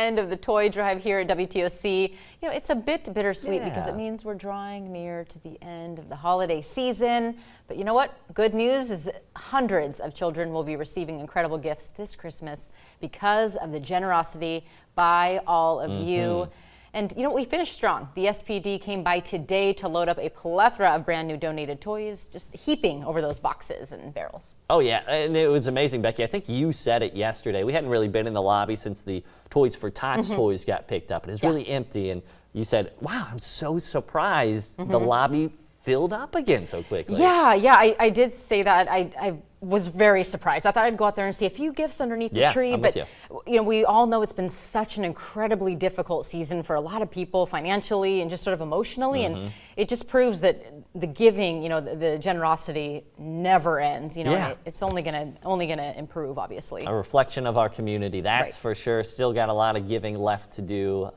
end of the toy drive here at WTOC. You know, it's a bit bittersweet because it means we're drawing near to the end of the holiday season. But you know what? Good news is hundreds of children will be receiving incredible gifts this Christmas because of the generosity by all of you. And you know, we finished strong. The SPD came by today to load up a plethora of brand new donated toys, just heaping over those boxes and barrels. Oh yeah, and it was amazing, Becky. I think you said it yesterday. We hadn't really been in the lobby since the Toys for Tots toys got picked up. And it's really empty. And you said, wow, I'm so surprised the lobby filled up again so quickly. Yeah, I did say that. I was very surprised. I thought I'd go out there and see a few gifts underneath the tree, but you know, we all know it's been such an incredibly difficult season for a lot of people financially and just sort of emotionally, and it just proves that the giving, you know, the generosity never ends. You know, it's only gonna improve, obviously. A reflection of our community, that's for sure. Still got a lot of giving left to do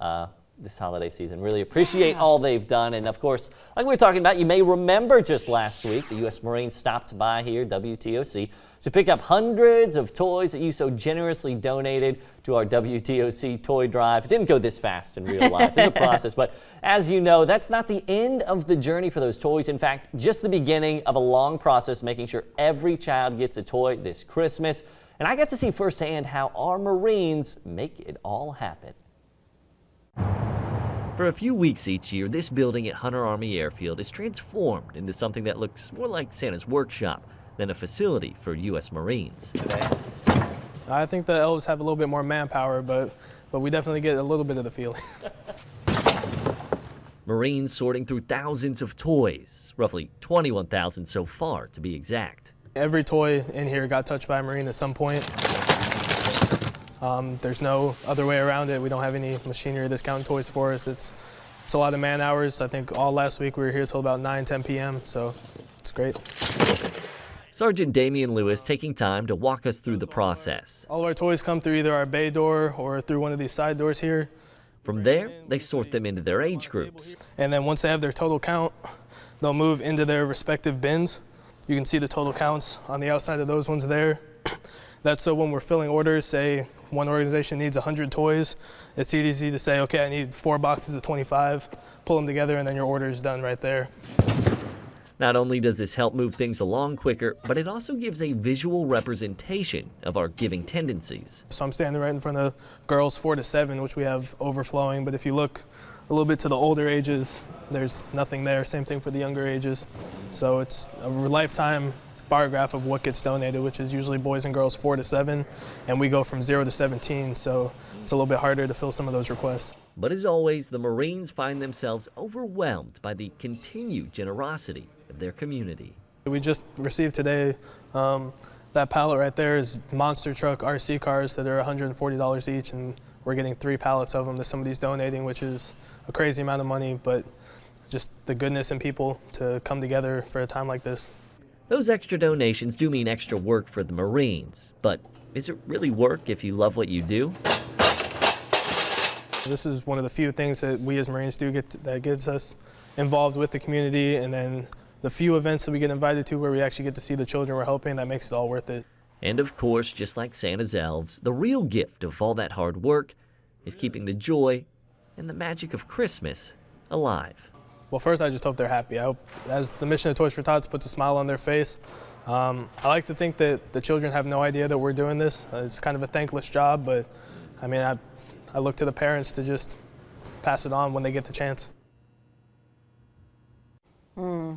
this holiday season. Really appreciate all they've done. And of course, like we were talking about, you may remember just last week, the U.S. Marines stopped by here, WTOC, to pick up hundreds of toys that you so generously donated to our WTOC toy drive. It didn't go this fast in real life. It's a process, but as you know, that's not the end of the journey for those toys. In fact, just the beginning of a long process, making sure every child gets a toy this Christmas. And I got to see firsthand how our Marines make it all happen. For a few weeks each year, this building at Hunter Army Airfield is transformed into something that looks more like Santa's workshop than a facility for U.S. Marines. I think the elves have a little bit more manpower, but we definitely get a little bit of the feeling. Marines sorting through thousands of toys, roughly 21,000 so far to be exact. Every toy in here got touched by a Marine at some point. There's no other way around it. We don't have any machinery that's counting toys for us. It's a lot of man hours. I think all last week we were here till about 9-10 p.m., so it's great. Sergeant Damian Lewis taking time to walk us through the process. All of our toys come through either our bay door or through one of these side doors here. From there, they sort them into their age groups. And then once they have their total count, they'll move into their respective bins. You can see the total counts on the outside of those ones there. That's so when we're filling orders, say one organization needs 100 toys, it's easy to say, okay, I need 4 boxes of 25, pull them together, and then your order is done right there. Not only does this help move things along quicker, but it also gives a visual representation of our giving tendencies. So I'm standing right in front of girls 4 to 7, which we have overflowing, but if you look a little bit to the older ages, there's nothing there. Same thing for the younger ages. So it's a lifetime bar graph of what gets donated, which is usually boys and girls 4 to 7, and we go from 0 to 17, so it's a little bit harder to fill some of those requests. But as always, the Marines find themselves overwhelmed by the continued generosity of their community. We just received today, that pallet right there is monster truck RC cars that are $140 each, and we're getting 3 pallets of them that somebody's donating, which is a crazy amount of money, but just the goodness in people to come together for a time like this. Those extra donations do mean extra work for the Marines, but is it really work if you love what you do? This is one of the few things that we as Marines do that gets us involved with the community, and then the few events that we get invited to where we actually get to see the children we're helping, that makes it all worth it. And of course, just like Santa's elves, the real gift of all that hard work is keeping the joy and the magic of Christmas alive. Well, first, I just hope they're happy. I hope, as the mission of Toys for Tots puts a smile on their face, I like to think that the children have no idea that we're doing this. It's kind of a thankless job, but I mean, I look to the parents to just pass it on when they get the chance.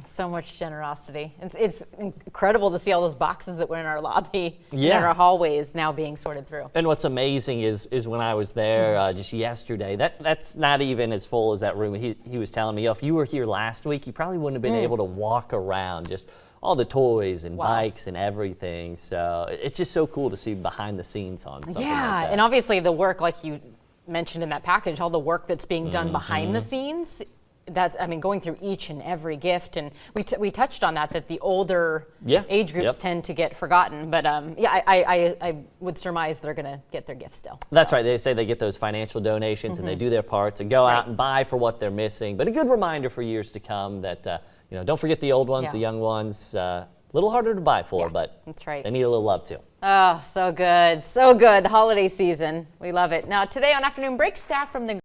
So much generosity. It's incredible to see all those boxes that were in our lobby and in our hallways now being sorted through. And what's amazing is when I was there just yesterday, that's not even as full as that room. He was telling me, if you were here last week, you probably wouldn't have been able to walk around, just all the toys and bikes and everything. So it's just so cool to see behind the scenes on something like that. And obviously the work, like you mentioned in that package, all the work that's being done behind the scenes. That's, I mean, going through each and every gift, and we touched on that the older age groups tend to get forgotten, but I would surmise they're going to get their gifts still. That's right. They say they get those financial donations and they do their part to go out and buy for what they're missing. But a good reminder for years to come that don't forget the old ones, the young ones. A little harder to buy for, but that's right. They need a little love too. Oh, so good. So good. The holiday season. We love it. Now, today on Afternoon Break, staff from the